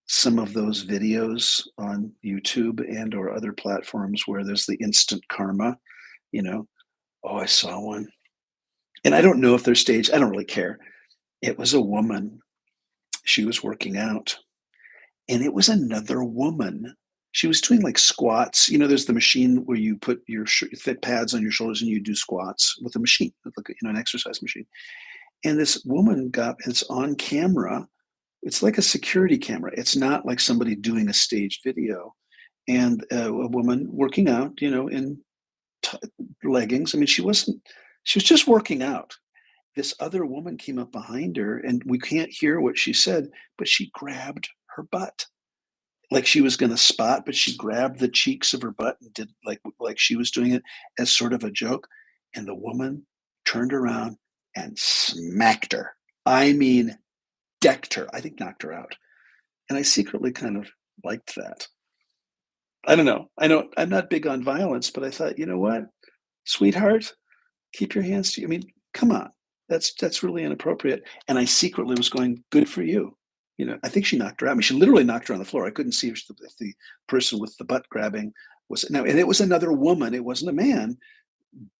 Speaker 1: some of those videos on YouTube and or other platforms where there's the instant karma, you know. Oh, I saw one. And I don't know if they're staged. I don't really care. It was a woman. She was working out, and it was another woman. She was doing like squats. You know, there's the machine where you put your fit pads on your shoulders and you do squats with a machine, like an exercise machine. And this woman it's on camera. It's like a security camera. It's not like somebody doing a staged video. And a woman working out, in t- leggings. I mean, she was just working out. This other woman came up behind her, and we can't hear what she said, but she grabbed her butt like she was going to spot, but she grabbed the cheeks of her butt and did like she was doing it as sort of a joke. And the woman turned around and smacked her. I mean, decked her. I think knocked her out. And I secretly kind of liked that. I don't know. I know I'm not big on violence, but I thought, you know what, sweetheart, keep your hands to you. I mean, come on. That's really inappropriate. And I secretly was going, good for you. I think she knocked her out. I mean, she literally knocked her on the floor. I couldn't see if the person with the butt grabbing was now, and it was another woman. It wasn't a man,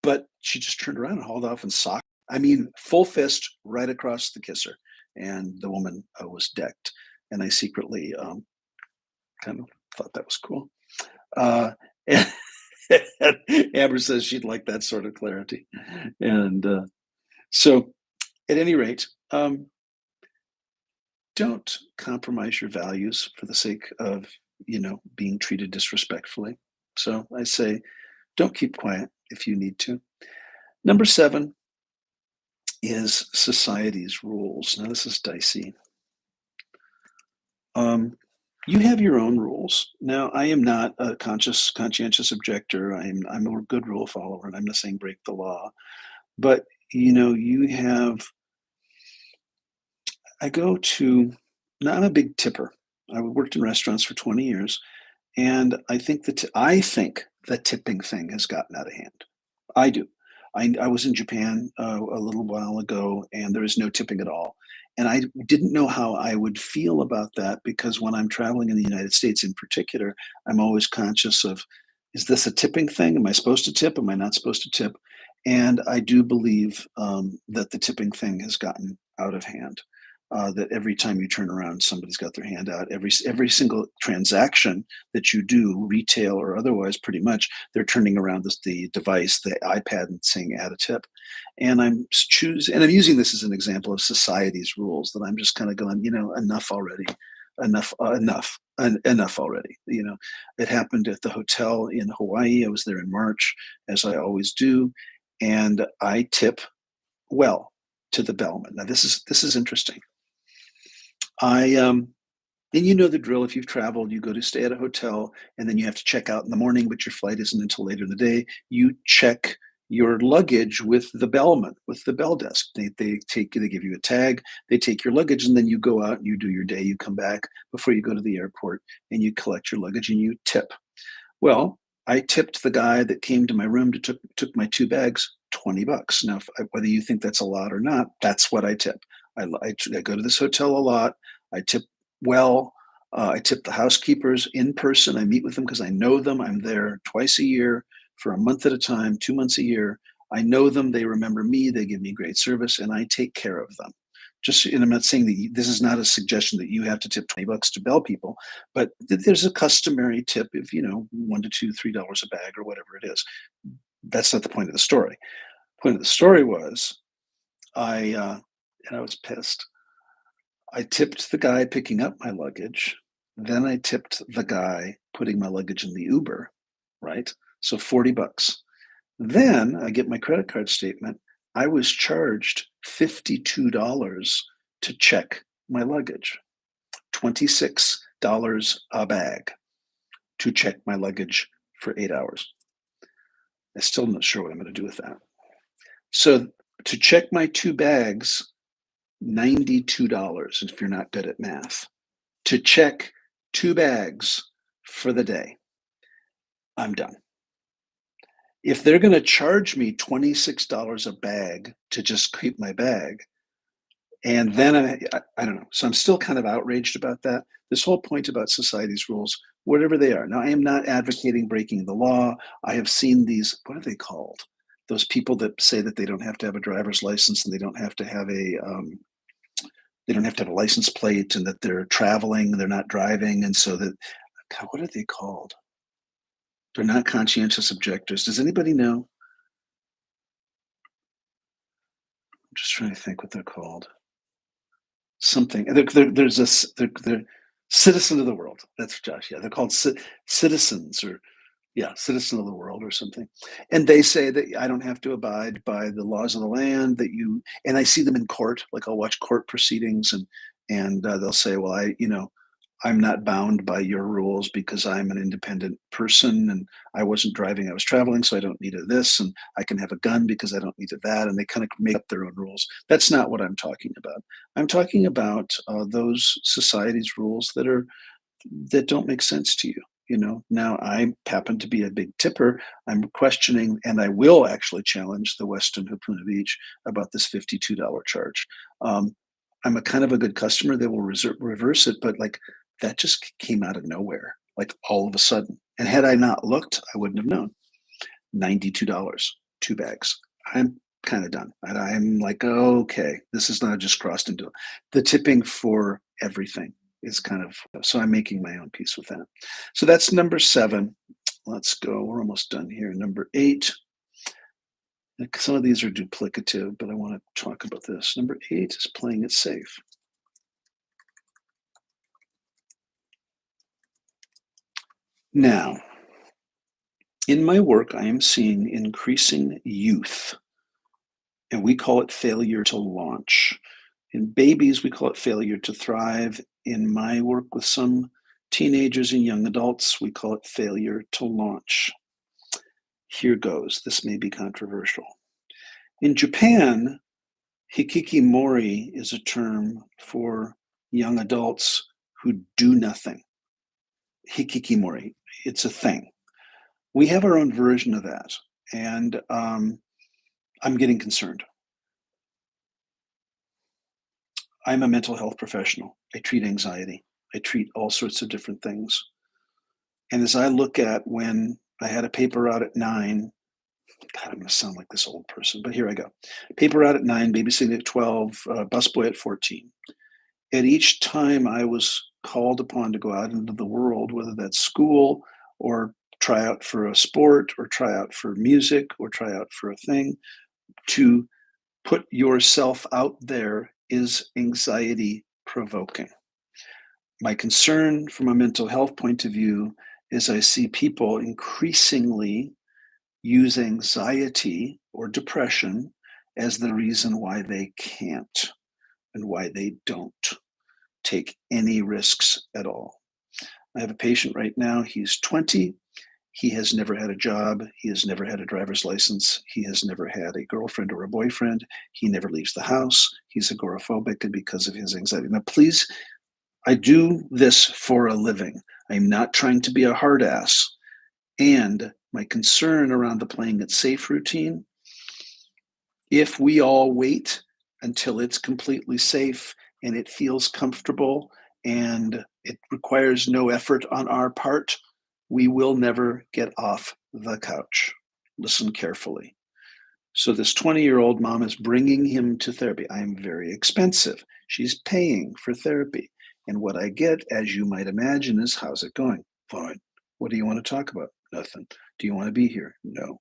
Speaker 1: but she just turned around and hauled off and socked. I mean, full fist right across the kisser, and the woman was decked. And I secretly kind of thought that was cool. And Amber says she'd like that sort of clarity. And so, at any rate, don't compromise your values for the sake of, being treated disrespectfully. So I say, don't keep quiet if you need to. Number 7 is society's rules. Now, this is dicey. You have your own rules. Now, I am not a conscientious objector. I'm a good rule follower, and I'm not saying break the law. But you have. I go to. Now, I'm a big tipper. I worked in restaurants for 20 years, and I think the tipping thing has gotten out of hand. I do. I was in Japan a little while ago, and there is no tipping at all. And I didn't know how I would feel about that because when I'm traveling in the United States in particular, I'm always conscious of, is this a tipping thing? Am I supposed to tip? Am I not supposed to tip? And I do believe that the tipping thing has gotten out of hand. That every time you turn around, somebody's got their hand out. Every single transaction that you do, retail or otherwise, pretty much, they're turning around the device, the iPad, and saying add a tip. And I'm using this as an example of society's rules that I'm just kind of going, enough already, enough already. It happened at the hotel in Hawaii. I was there in March, as I always do, and I tip well to the bellman. Now this is interesting. And you know the drill. If you've traveled, you go to stay at a hotel and then you have to check out in the morning, but your flight isn't until later in the day. You check your luggage with the bellman, with the bell desk. They give you a tag, they take your luggage, and then you go out and you do your day. You come back before you go to the airport and you collect your luggage and you tip. Well, I tipped the guy that came to my room took my 2 bags $20. Now, whether you think that's a lot or not, that's what I tip. I go to this hotel a lot. I tip well. I tip the housekeepers in person. I meet with them because I know them. I'm there twice a year for a month at a time, 2 months a year. I know them. They remember me. They give me great service, and I take care of them. And I'm not saying that this is not a suggestion that you have to tip $20 to bell people, but there's a customary tip of, $1 to $2, $3 a bag or whatever it is. That's not the point of the story. The point of the story was and I was pissed. I tipped the guy picking up my luggage. Then I tipped the guy putting my luggage in the Uber, right? So $40. Then I get my credit card statement. I was charged $52 to check my luggage, $26 a bag to check my luggage for 8 hours. I'm still not sure what I'm going to do with that. So to check my 2 bags, $92 if you're not good at math. To check 2 bags for the day, I'm done. If they're going to charge me $26 a bag to just keep my bag, and then I don't know. So I'm still kind of outraged about that. This whole point about society's rules, whatever they are. Now, I am not advocating breaking the law. I have seen these, what are they called? Those people that say that they don't have to have a driver's license and they don't have to have a license plate and that they're traveling, they're not driving. And so that, God, what are they called? They're not conscientious objectors. Does anybody know? I'm just trying to think what they're called. Something. They're citizen of the world. That's Josh. Yeah, they're called citizens, or yeah, citizen of the world or something. And they say that I don't have to abide by the laws of the land. And I see them in court. Like I'll watch court proceedings, and they'll say, well, I'm not bound by your rules because I'm an independent person and I wasn't driving, I was traveling, so I don't need a this, and I can have a gun because I don't need a that, and they kind of make up their own rules. That's not what I'm talking about. I'm talking about those society's rules that don't make sense to you. Now I happen to be a big tipper. I'm questioning, and I will actually challenge the Westin Hapuna Beach about this $52 charge. I'm a kind of a good customer. They will reverse it, but like that just came out of nowhere, like all of a sudden. And had I not looked, I wouldn't have known. $92, 2 bags. I'm kind of done. And I'm like, okay, this is not just crossed into the tipping for everything is kind of, so I'm making my own peace with that. So that's number 7. Let's go. We're almost done here. Number 8. Some of these are duplicative, but I want to talk about this. Number 8 is playing it safe. Now, in my work, I am seeing increasing youth, and we call it failure to launch. In babies, we call it failure to thrive. In my work with some teenagers and young adults, we call it failure to launch. Here goes. This may be controversial. In Japan, hikikomori is a term for young adults who do nothing. Hikikomori, it's a thing. We have our own version of that, and I'm getting concerned. I'm a mental health professional. I treat anxiety. I treat all sorts of different things. And as I look at when I had a paper out at 9, God, I'm going to sound like this old person, but here I go. Paper out at 9, babysitting at 12, busboy at 14. At each time I was called upon to go out into the world, whether that's school or try out for a sport or try out for music or try out for a thing, to put yourself out there is anxiety provoking. My concern from a mental health point of view is I see people increasingly use anxiety or depression as the reason why they can't and why they don't take any risks at all. I have a patient right now. He's 20. He has never had a job. He has never had a driver's license. He has never had a girlfriend or a boyfriend. He never leaves the house. He's agoraphobic because of his anxiety. Now, please, I do this for a living. I'm not trying to be a hard ass. And my concern around the playing it safe routine, if we all wait until it's completely safe and it feels comfortable and it requires no effort on our part, we will never get off the couch. Listen carefully. So this 20-year-old mom is bringing him to therapy. I'm very expensive. She's paying for therapy. And what I get, as you might imagine, is, how's it going? Fine. What do you want to talk about? Nothing. Do you want to be here? No.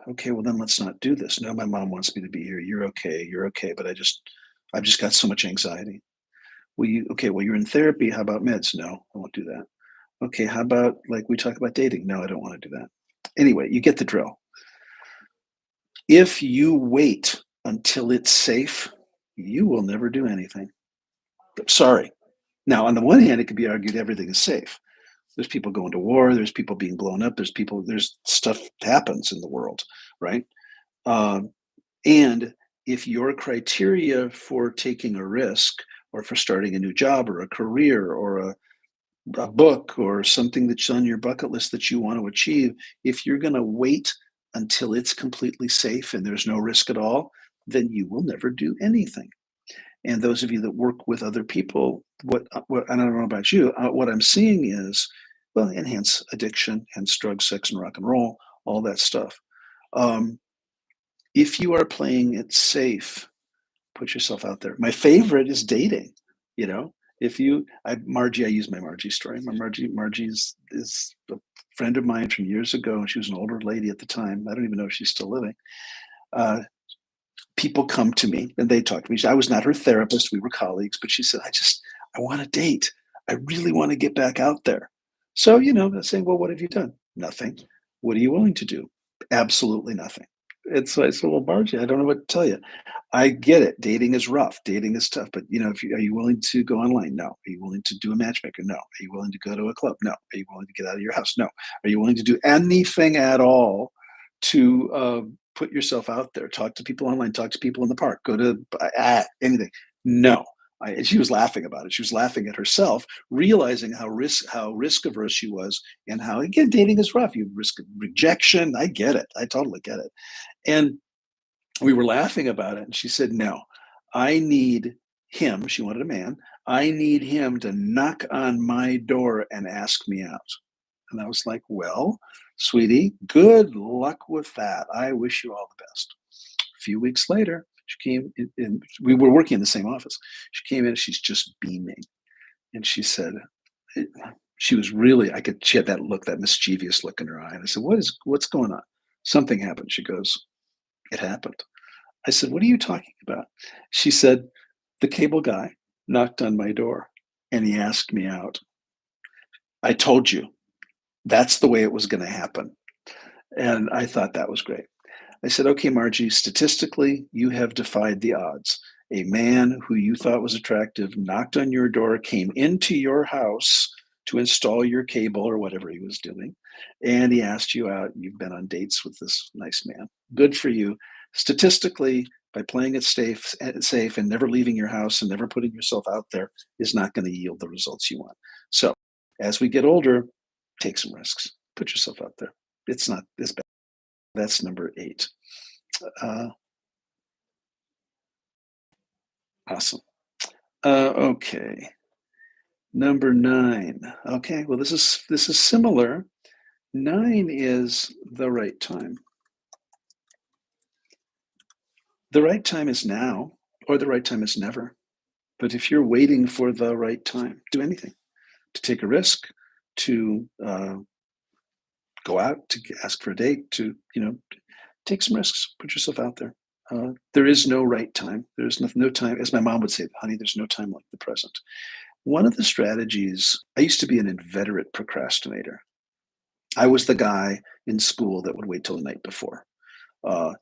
Speaker 1: Okay, well then let's not do this. No, my mom wants me to be here. You're okay, but I've just got so much anxiety. Well, you're in therapy. How about meds? No, I won't do that. Okay, how about like we talk about dating? No, I don't want to do that. Anyway, you get the drill. If you wait until it's safe, you will never do anything. Sorry. Now, on the one hand, it could be argued everything is safe. There's people going to war. There's people being blown up. There's stuff happens in the world, right? And if your criteria for taking a risk or for starting a new job or a career or a book or something that's on your bucket list that you want to achieve, if you're going to wait until it's completely safe and there's no risk at all, then you will never do anything. And those of you that work with other people, what I don't know about you, what I'm seeing is, well, enhance addiction, hence drugs, sex, and rock and roll, all that stuff. Um, if you are playing it safe, put yourself out there. My favorite is dating. You know, if you, Margie, I use my Margie story. Margie is a friend of mine from years ago, and she was an older lady at the time. I don't even know if she's still living. Uh, People come to me and they talk to me. I was not her therapist. We were colleagues, but she said, I want to date. I really want to get back out there. So, I'm saying, well, what have you done? Nothing. What are you willing to do? Absolutely nothing. And so I said, well, Margie, I don't know what to tell you. I get it. Dating is rough. Dating is tough. But if are you willing to go online? No. Are you willing to do a matchmaker? No. Are you willing to go to a club? No. Are you willing to get out of your house? No. Are you willing to do anything at all to put yourself out there? Talk to people online. Talk to people in the park. Go to anything. No. And she was laughing about it. She was laughing at herself, realizing how risk averse she was, and how, again, dating is rough. You risk rejection. I get it. I totally get it. And we were laughing about it, and she said, no, I need him. She wanted a man. I need him to knock on my door and ask me out. And I was like, well, sweetie, good luck with that. I wish you all the best. A few weeks later, she came in, we were working in the same office. She came in, she's just beaming. And she said, she was really, she had that look, that mischievous look in her eye. And I said, what's going on? Something happened. She goes, it happened. I said, what are you talking about? She said, the cable guy knocked on my door and he asked me out. I told you that's the way it was going to happen. And I thought that was great. I said, okay, Margie, statistically, you have defied the odds. A man who you thought was attractive knocked on your door, came into your house to install your cable or whatever he was doing, and he asked you out. You've been on dates with this nice man. Good for you. Statistically, by playing it safe and never leaving your house and never putting yourself out there is not going to yield the results you want. So as we get older, take some risks. Put yourself out there. It's not as bad. That's number 8. Awesome. Okay. Number 9. Okay. Well, this is similar. 9 is the right time. The right time is now, or the right time is never. But if you're waiting for the right time, do anything. To take a risk, to go out, to ask for a date, to take some risks. Put yourself out there. There is no right time. There's no time, as my mom would say, honey, there's no time like the present. One of the strategies, I used to be an inveterate procrastinator. I was the guy in school that would wait till the night before.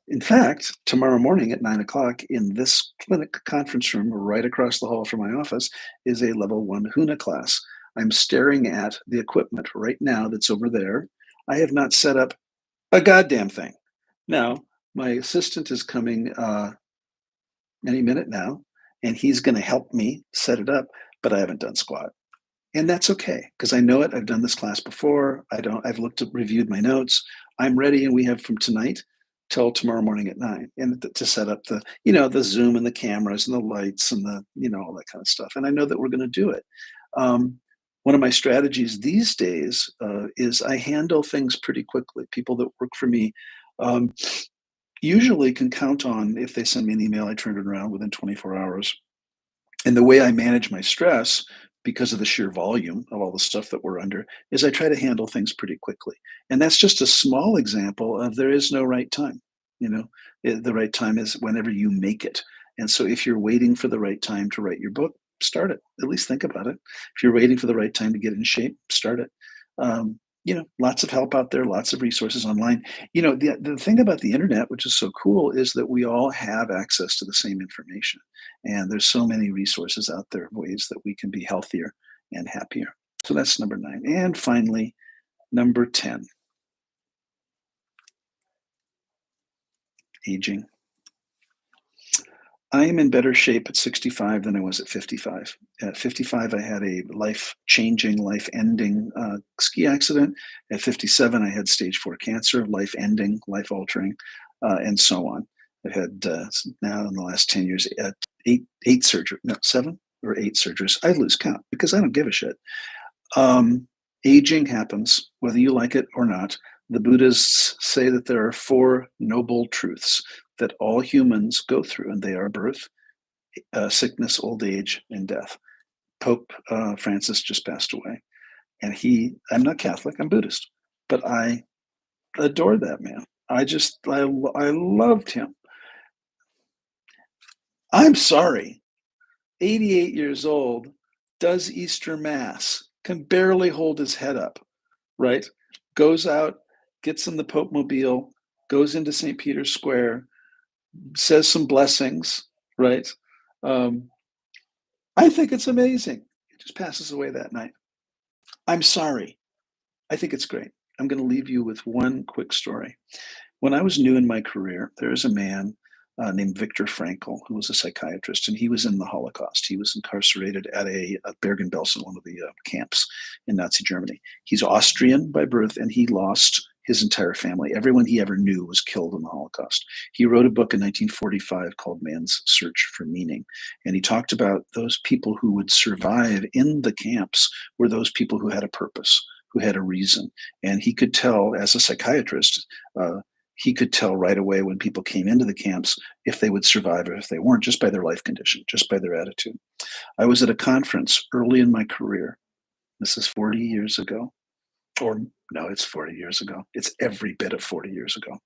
Speaker 1: In fact, tomorrow morning at 9 o'clock in this clinic conference room right across the hall from my office is a level 1 HUNA class. I'm staring at the equipment right now that's over there. I have not set up a goddamn thing. Now, my assistant is coming any minute now, and he's going to help me set it up, but I haven't done squat. And that's okay, because I know it. I've done this class before. I've reviewed my notes. I'm ready, and we have from tonight till tomorrow morning at 9, and to set up the Zoom and the cameras and the lights and all that kind of stuff. And I know that we're going to do it. One of my strategies these days is I handle things pretty quickly. People that work for me usually can count on, if they send me an email, I turn it around within 24 hours. And the way I manage my stress, because of the sheer volume of all the stuff that we're under, is I try to handle things pretty quickly. And that's just a small example of there is no right time. The right time is whenever you make it. And so if you're waiting for the right time to write your book, start it. At least think about it. If you're waiting for the right time to get in shape, start it. Lots of help out there, lots of resources online. The thing about the internet, which is so cool, is that we all have access to the same information. And there's so many resources out there of ways that we can be healthier and happier. So that's number 9. And finally, number 10, aging. I am in better shape at 65 than I was at 55. At 55, I had a life-changing, life-ending ski accident. At 57, I had stage 4 cancer, life-ending, life-altering, and so on. I've had now in the last 10 years eight surgeries, no, 7 or 8 surgeries. I lose count because I don't give a shit. Um, Aging happens, whether you like it or not. The Buddhists say that there are 4 noble truths that all humans go through, and they are birth, sickness, old age, and death. Pope Francis just passed away, and I'm not Catholic, I'm Buddhist, but I adore that man. I loved him. I'm sorry, 88 years old, does Easter Mass, can barely hold his head up, right? Goes out, gets in the Pope Mobile, goes into St. Peter's Square, says some blessings, right? Um, I think it's amazing. He just passes away that night. I'm sorry. I think it's great. I'm going to leave you with one quick story. When I was new in my career, there is a man named Viktor Frankl who was a psychiatrist, and he was in the Holocaust. He was incarcerated at Bergen-Belsen, one of the camps in Nazi Germany. He's Austrian by birth, and he lost his entire family. Everyone he ever knew was killed in the Holocaust. He wrote a book in 1945 called Man's Search for Meaning, and he talked about those people who would survive in the camps were those people who had a purpose, who had a reason. And he could tell, as a psychiatrist, he could tell right away when people came into the camps if they would survive or if they weren't, just by their life condition, just by their attitude. I was at a conference early in my career. This is 40 years ago. Or no, it's 40 years ago. It's every bit of 40 years ago.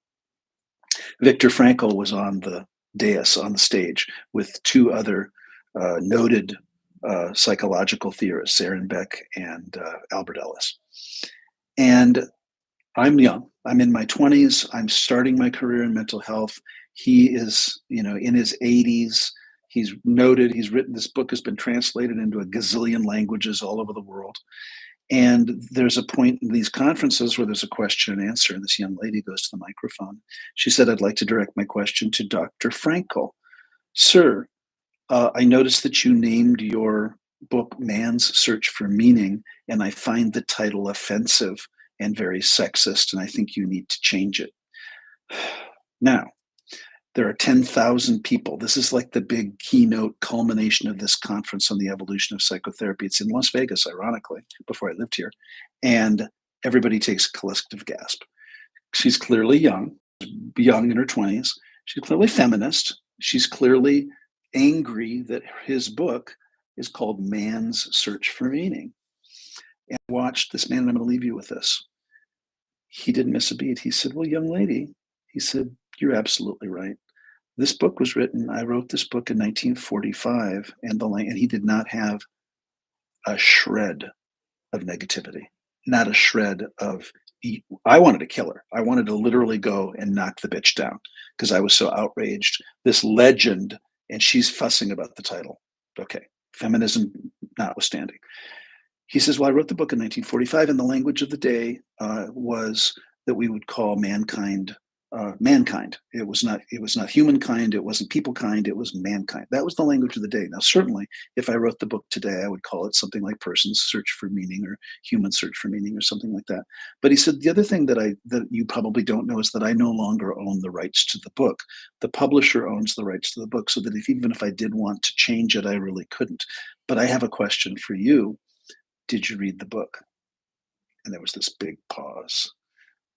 Speaker 1: Viktor Frankl was on the dais, on the stage, with 2 other noted psychological theorists, Aaron Beck and Albert Ellis. And I'm young. I'm in my 20s. I'm starting my career in mental health. He is, in his 80s. He's noted. He's written, this book has been translated into a gazillion languages all over the world. And there's a point in these conferences where there's a question and answer, and this young lady goes to the microphone. She said, "I'd like to direct my question to Dr. Frankl. Sir, I noticed that you named your book Man's Search for Meaning, and I find the title offensive and very sexist, and I think you need to change it." Now, there are 10,000 people. This is like the big keynote culmination of this conference on the evolution of psychotherapy. It's in Las Vegas, ironically, before I lived here. And everybody takes a collective gasp. She's clearly young in her 20s. She's clearly feminist. She's clearly angry that his book is called Man's Search for Meaning. And I watched this man, and I'm going to leave you with this. He didn't miss a beat. He said, "Well, young lady," he said, "you're absolutely right. This book was written, I wrote this book in 1945, and he did not have a shred of negativity, not a shred of, I wanted to kill her. I wanted to literally go and knock the bitch down because I was so outraged. This legend, and she's fussing about the title. Okay, feminism notwithstanding." He says, "Well, I wrote the book in 1945, and the language of the day was that we would call mankind mankind. It was not humankind. It wasn't people kind. It was mankind. That was the language of the day. Now, certainly, if I wrote the book today, I would call it something like Person's Search for Meaning or Human Search for Meaning or something like that." But he said the other thing that you probably don't know is that I no longer own the rights to the book. The publisher owns the rights to the book, so that even if I did want to change it, I really couldn't. But I have a question for you. Did you read the book? And there was this big pause.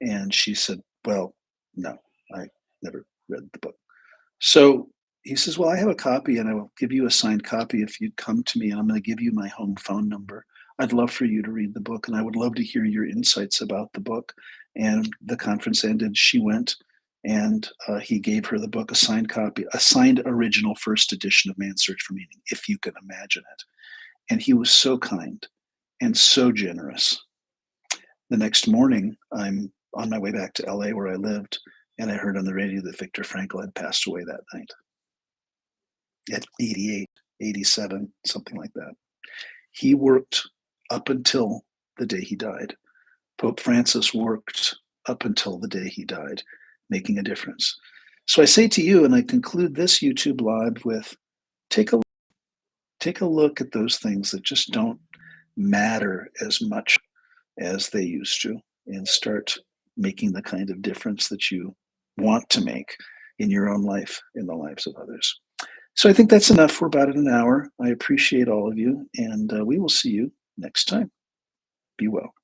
Speaker 1: And she said, "Well, no, I never read the book." So he says, "Well, I have a copy, and I will give you a signed copy if you'd come to me, and I'm going to give you my home phone number. I'd love for you to read the book, and I would love to hear your insights about the book." And the conference ended. She went, and he gave her the book, a signed copy, a signed original first edition of Man's Search for Meaning, if you can imagine it. And he was so kind and so generous. The next morning, I'm on my way back to LA where I lived, and I heard on the radio that Viktor Frankl had passed away that night at 88, 87, something like that. He worked up until the day he died. Pope Francis worked up until the day he died, making a difference. So I say to you, and I conclude this YouTube Live with, take a take a look at those things that just don't matter as much as they used to, and start making the kind of difference that you want to make in your own life, in the lives of others. So I think that's enough for about an hour. I appreciate all of you, and we will see you next time. Be well.